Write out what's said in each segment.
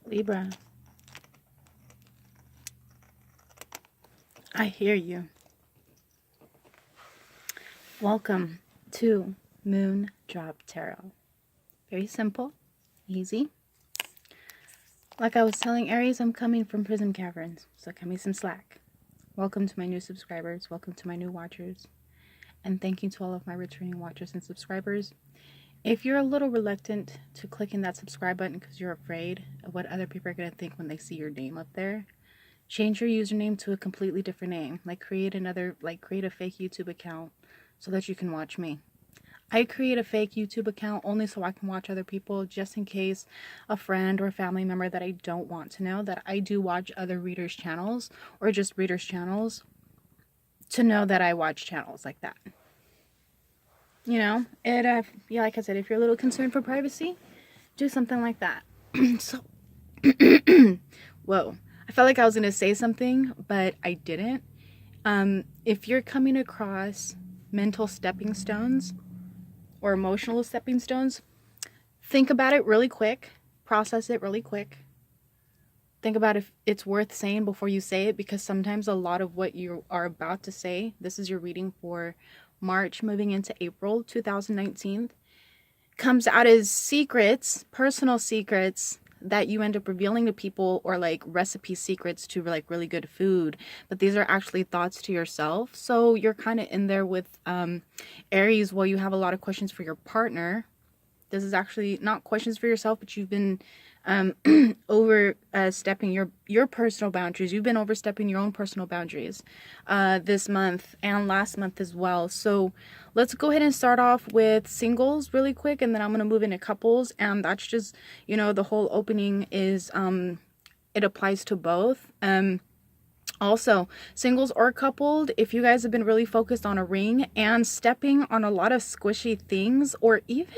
Libra, I hear you. Welcome to Moon Drop Tarot. Very simple, easy. Like I was telling Aries, I'm coming from Prism Caverns, so cut me some slack. Welcome to my new subscribers, welcome to my new watchers, and thank you to all of my returning watchers and subscribers. If you're a little reluctant to clicking that subscribe button because you're afraid of what other people are going to think when they see your name up there, change your username to a completely different name. Like create a fake YouTube account so that you can watch me. I create a fake YouTube account only so I can watch other people, just in case a friend or a family member that I don't want to know that I do watch other readers' channels or just readers' channels, to know that I watch channels like that. You know, yeah, like I said, if you're a little concerned for privacy, do something like that. So, whoa, I felt like I was going to say something, but I didn't. If you're coming across mental stepping stones or emotional stepping stones, think about it really quick, process it really quick. Think about if it's worth saying before you say it, because sometimes a lot of what you are about to say, this is your reading for March moving into April 2019, comes out as secrets, personal secrets that you end up revealing to people, or like recipe secrets to like really good food, but these are actually thoughts to yourself. So you're kind of in there with Aries. Well, you have a lot of questions for your partner. This is actually not questions for yourself, but you've been overstepping your personal boundaries. You've been overstepping your own personal boundaries this month and last month as well. So let's go ahead and start off with singles really quick, and then I'm going to move into couples. And that's just, you know, the whole opening is it applies to both. Also, singles or coupled, if you guys have been really focused on a ring and stepping on a lot of squishy things, or even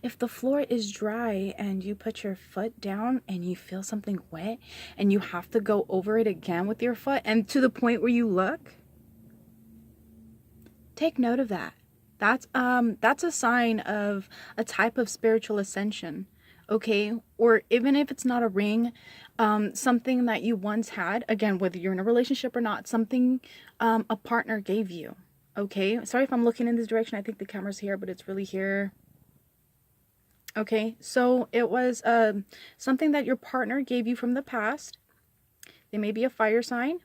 if the floor is dry and you put your foot down and you feel something wet and you have to go over it again with your foot, and to the point where you look, take note of that. That's a sign of a type of spiritual ascension. Okay, or even if it's not a ring, something that you once had, again, whether you're in a relationship or not, something a partner gave you. Okay, sorry if I'm looking in this direction. I think the camera's here, but it's really here. Okay, so it was something that your partner gave you from the past. They may be a fire sign.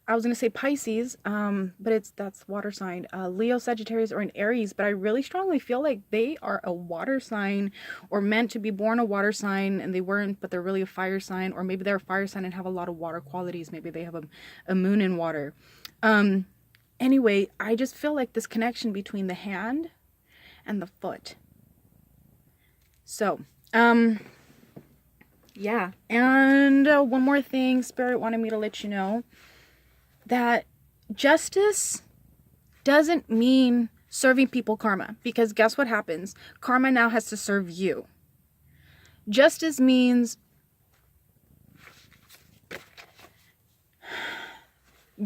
I was going to say Pisces, but that's water sign. Leo, Sagittarius, or an Aries. But I really strongly feel like they are a water sign, or meant to be born a water sign, and they weren't, but they're really a fire sign. Or maybe they're a fire sign and have a lot of water qualities. Maybe they have a moon in water. Anyway, I just feel like this connection between the hand and the foot. So, yeah. And one more thing, Spirit wanted me to let you know that justice doesn't mean serving people karma, because guess what happens? Karma now has to serve you. Justice means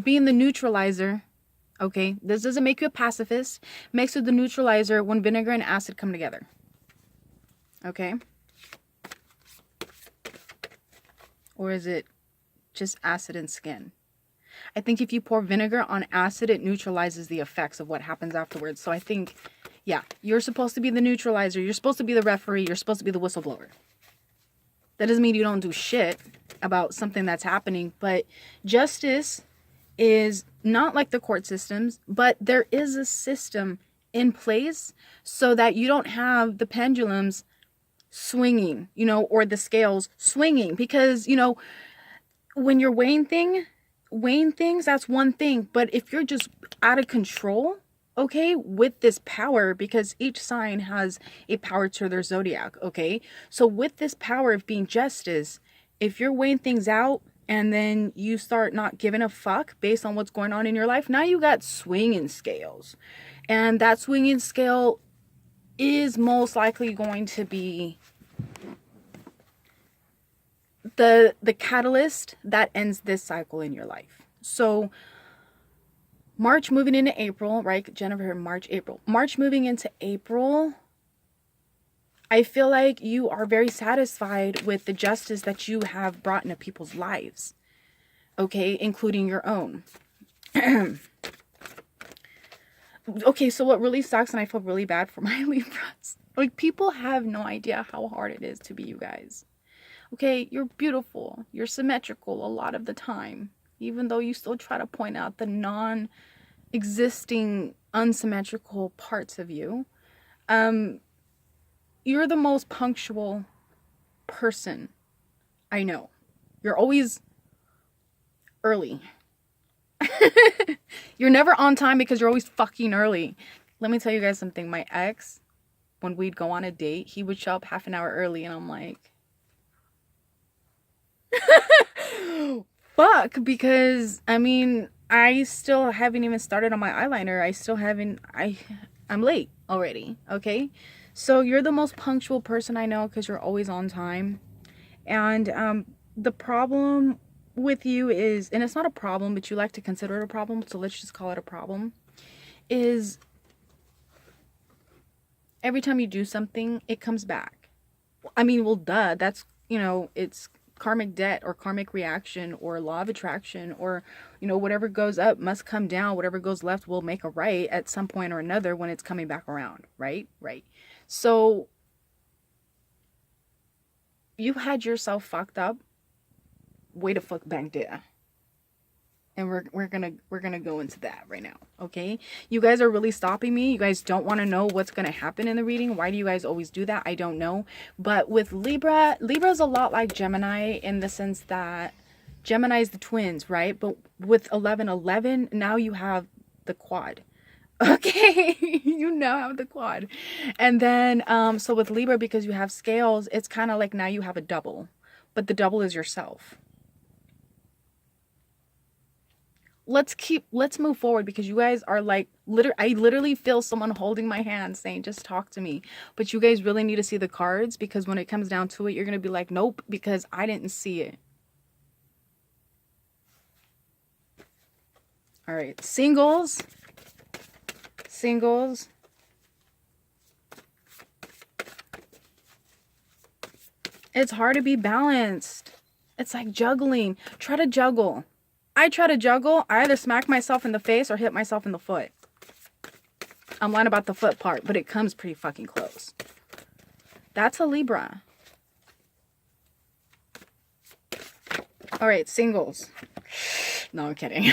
being the neutralizer. Okay, this doesn't make you a pacifist. Makes you the neutralizer when vinegar and acid come together. Okay, or is it just acid and skin? I think if you pour vinegar on acid, it neutralizes the effects of what happens afterwards. So I think, yeah, you're supposed to be the neutralizer. You're supposed to be the referee. You're supposed to be the whistleblower. That doesn't mean you don't do shit about something that's happening. But justice is not like the court systems, but there is a system in place so that you don't have the pendulums swinging, you know, or the scales swinging. Because, you know, when you're weighing things, that's one thing. But if you're just out of control, okay, with this power, because each sign has a power to their zodiac, okay? So with this power of being justice, if you're weighing things out and then you start not giving a fuck based on what's going on in your life, now you got swinging scales. And that swinging scale is most likely going to be the catalyst that ends this cycle in your life. So March moving into April, right? Jennifer, March moving into April, I feel like you are very satisfied with the justice that you have brought into people's lives. Okay, including your own. Okay, so what really sucks, and I feel really bad for my Libras. Like, people have no idea how hard it is to be you guys. Okay, you're beautiful. You're symmetrical a lot of the time. Even though you still try to point out the non-existing unsymmetrical parts of you. You're the most punctual person I know. You're always early. You're never on time because you're always fucking early. Let me tell you guys something. My ex, when we'd go on a date, he would show up half an hour early, and I'm like, fuck, because I mean, I still haven't even started on my eyeliner. I'm late already. Okay, so you're the most punctual person I know because you're always on time. And the problem with you is, and it's not a problem, but you like to consider it a problem, so let's just call it a problem, is every time you do something, it comes back. I mean, well, duh, that's, you know, it's karmic debt or karmic reaction or law of attraction, or, you know, whatever goes up must come down, whatever goes left will make a right at some point or another when it's coming back around, right? So you had yourself fucked up way to fuck back there. And we're gonna go into that right now. Okay, you guys are really stopping me. You guys don't want to know what's gonna happen in the reading. Why do you guys always do that? I don't know. But with Libra's a lot like Gemini in the sense that Gemini is the twins, right? But with 1111, now you have the quad. Okay, you now have the quad. And then so with Libra, because you have scales, it's kind of like now you have a double, but the double is yourself. Let's move forward, because you guys are like, I literally feel someone holding my hand saying, just talk to me. But you guys really need to see the cards, because when it comes down to it, you're going to be like, nope, because I didn't see it. All right, singles. It's hard to be balanced. It's like juggling. Try to juggle. I try to juggle. I either smack myself in the face or hit myself in the foot. I'm lying about the foot part, but it comes pretty fucking close. That's a Libra. All right, singles. No, I'm kidding.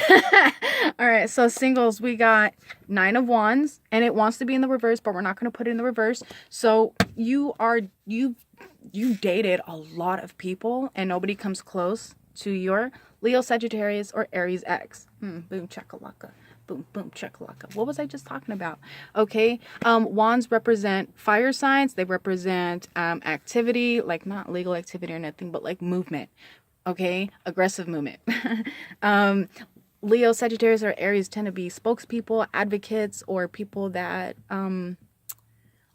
All right, so singles, we got 9 of Wands, and it wants to be in the reverse, but we're not going to put it in the reverse. So you dated a lot of people, and nobody comes close to your Leo, Sagittarius, or Aries ex. Boom, chakalaka. Boom, boom, chakalaka. What was I just talking about? Okay, wands represent fire signs. They represent activity, like not legal activity or nothing, but like movement. Okay, aggressive movement. Leo, Sagittarius, or Aries tend to be spokespeople, advocates, or people that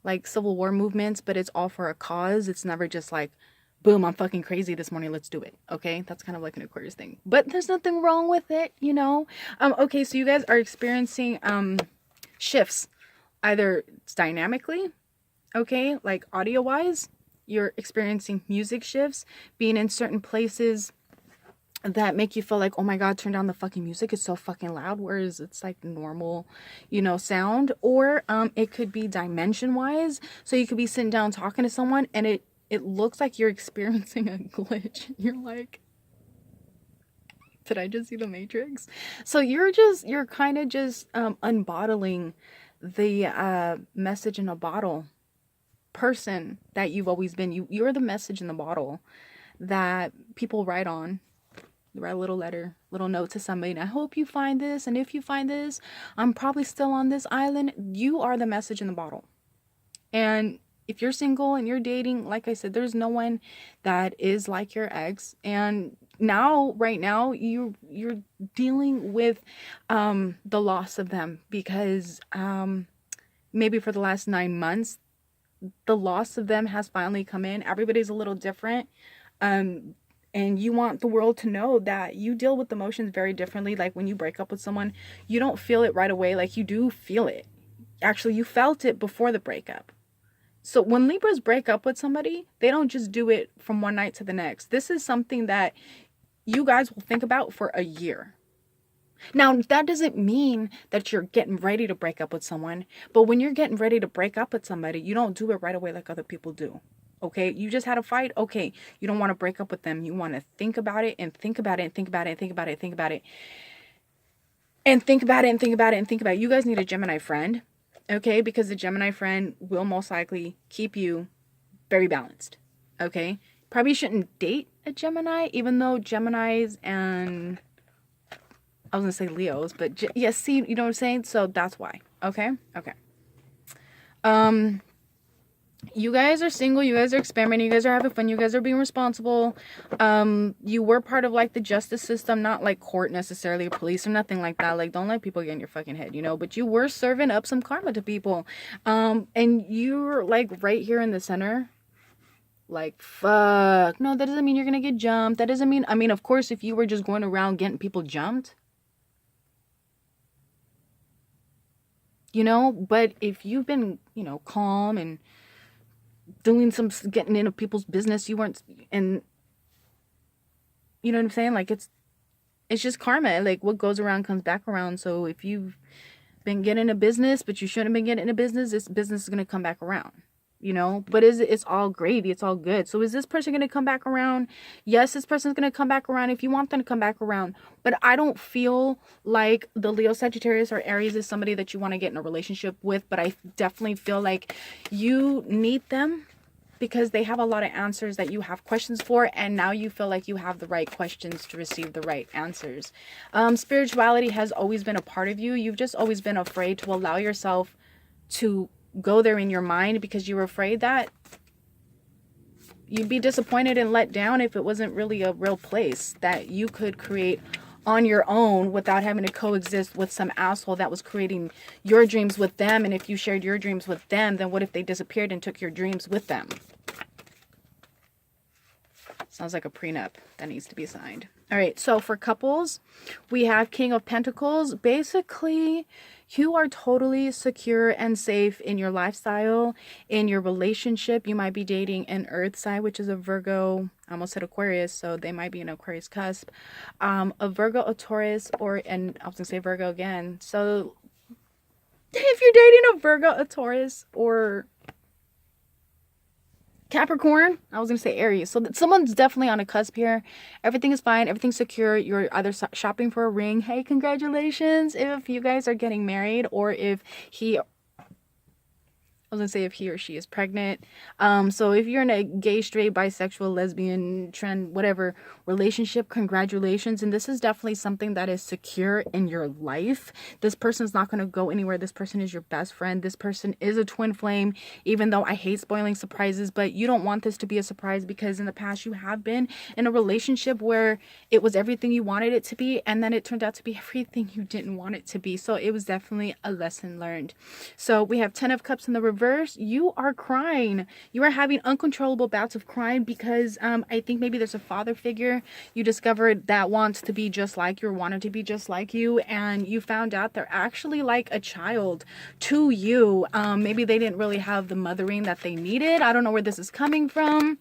like civil war movements, but it's all for a cause. It's never just like, boom, I'm fucking crazy this morning, let's do it. Okay, that's kind of like an Aquarius thing, but there's nothing wrong with it, you know. Okay, so you guys are experiencing shifts, either dynamically, okay, like audio wise, you're experiencing music shifts, being in certain places that make you feel like, oh my god, turn down the fucking music, it's so fucking loud, whereas it's like normal, you know, sound. Or it could be dimension wise, so you could be sitting down talking to someone and it looks like you're experiencing a glitch. You're like, did I just see the Matrix? So you're kind of just unbottling the message in a bottle person that you've always been. You're the message in the bottle that people write on. They write a little letter, little note to somebody, and I hope you find this, and if you find this, I'm probably still on this island. You are the message in the bottle. And if you're single and you're dating, like I said, there's no one that is like your ex. And now, right now, you're dealing with the loss of them, because maybe for the last 9 months, the loss of them has finally come in. Everybody's a little different. And you want the world to know that you deal with emotions very differently. Like when you break up with someone, you don't feel it right away. Like you do feel it. Actually, you felt it before the breakup. So when Libras break up with somebody, they don't just do it from one night to the next. This is something that you guys will think about for a year. Now, that doesn't mean that you're getting ready to break up with someone, but when you're getting ready to break up with somebody, you don't do it right away like other people do. Okay, you just had a fight. Okay, you don't want to break up with them. You want to think about it and think about it and think about it and think about it and think about it and think about it and think about it and think about it. You guys need a Gemini friend, okay? Because the Gemini friend will most likely keep you very balanced, okay? Probably shouldn't date a Gemini, even though Geminis and I was gonna say Leos, but yes, see, you know what I'm saying? So that's why, okay? Okay. You guys are single, you guys are experimenting, you guys are having fun, you guys are being responsible. You were part of like the justice system, not like court necessarily, or police or nothing like that. Like, don't let people get in your fucking head, you know, but you were serving up some karma to people. And you're like right here in the center. Like, fuck. No, that doesn't mean you're gonna get jumped. That doesn't mean, I mean, of course, if you were just going around getting people jumped, you know, but if you've been, you know, calm and doing some getting into people's business, you weren't, and you know what I'm saying, like it's just karma. Like what goes around comes back around. So if you've been getting a business but you shouldn't have been getting a business, this business is going to come back around, you know. But it's all gravy, it's all good. So is this person going to come back around? Yes, this person's going to come back around if you want them to come back around. But I don't feel like the Leo, Sagittarius, or Aries is somebody that you want to get in a relationship with, but I definitely feel like you need them because they have a lot of answers that you have questions for, and now you feel like you have the right questions to receive the right answers. Spirituality has always been a part of you. You've just always been afraid to allow yourself to go there in your mind because you were afraid that you'd be disappointed and let down if it wasn't really a real place that you could create on your own without having to coexist with some asshole that was creating your dreams with them. And if you shared your dreams with them, then what if they disappeared and took your dreams with them? Sounds like a prenup that needs to be signed. All right, so for couples, we have King of Pentacles. Basically, you are totally secure and safe in your lifestyle, in your relationship. You might be dating an Earth sign, which is a Virgo. I almost said Aquarius, so they might be an Aquarius cusp. A Virgo, a Taurus, and I was going to say Virgo again. So if you're dating a Virgo, a Taurus, or Capricorn, I was going to say Aries. So someone's definitely on a cusp here. Everything is fine. Everything's secure. You're either shopping for a ring. Hey, congratulations if you guys are getting married, or if I was going to say if he or she is pregnant. So if you're in a gay, straight, bisexual, lesbian, trans, whatever relationship, congratulations. And this is definitely something that is secure in your life. This person's not going to go anywhere. This person is your best friend. This person is a twin flame, even though I hate spoiling surprises, but you don't want this to be a surprise because in the past you have been in a relationship where it was everything you wanted it to be, and then it turned out to be everything you didn't want it to be. So it was definitely a lesson learned. So we have 10 of Cups in the reverse. You are crying. You are having uncontrollable bouts of crying because I think maybe there's a father figure you discovered that wants to be just like you or wanted to be just like you, and you found out they're actually like a child to you. Maybe they didn't really have the mothering that they needed. I don't know where this is coming from.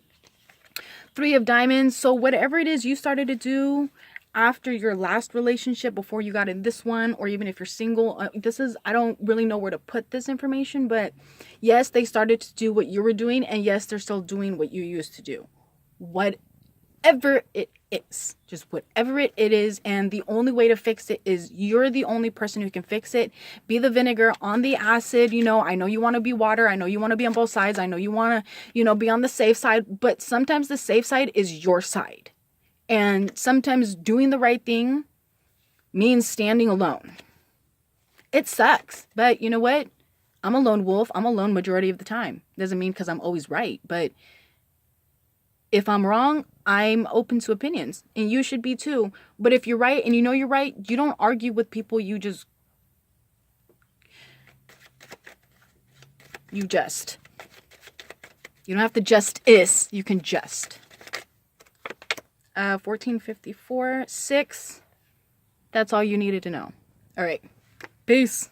3 of Diamonds. So whatever it is you started to do after your last relationship, before you got in this one, or even if you're single, I don't really know where to put this information, but yes, they started to do what you were doing, and yes, they're still doing what you used to do. Whatever it is, just whatever it is, and the only way to fix it is you're the only person who can fix it. Be the vinegar on the acid. You know, I know you want to be water. I know you want to be on both sides. I know you want to, you know, be on the safe side, but sometimes the safe side is your side. And sometimes doing the right thing means standing alone. It sucks, but you know what? I'm a lone wolf. I'm alone majority of the time. Doesn't mean because I'm always right, but if I'm wrong, I'm open to opinions, and you should be too. But if you're right and you know you're right, you don't argue with people. You don't have to just is. You can just. 1454, 6. That's all you needed to know. All right. Peace.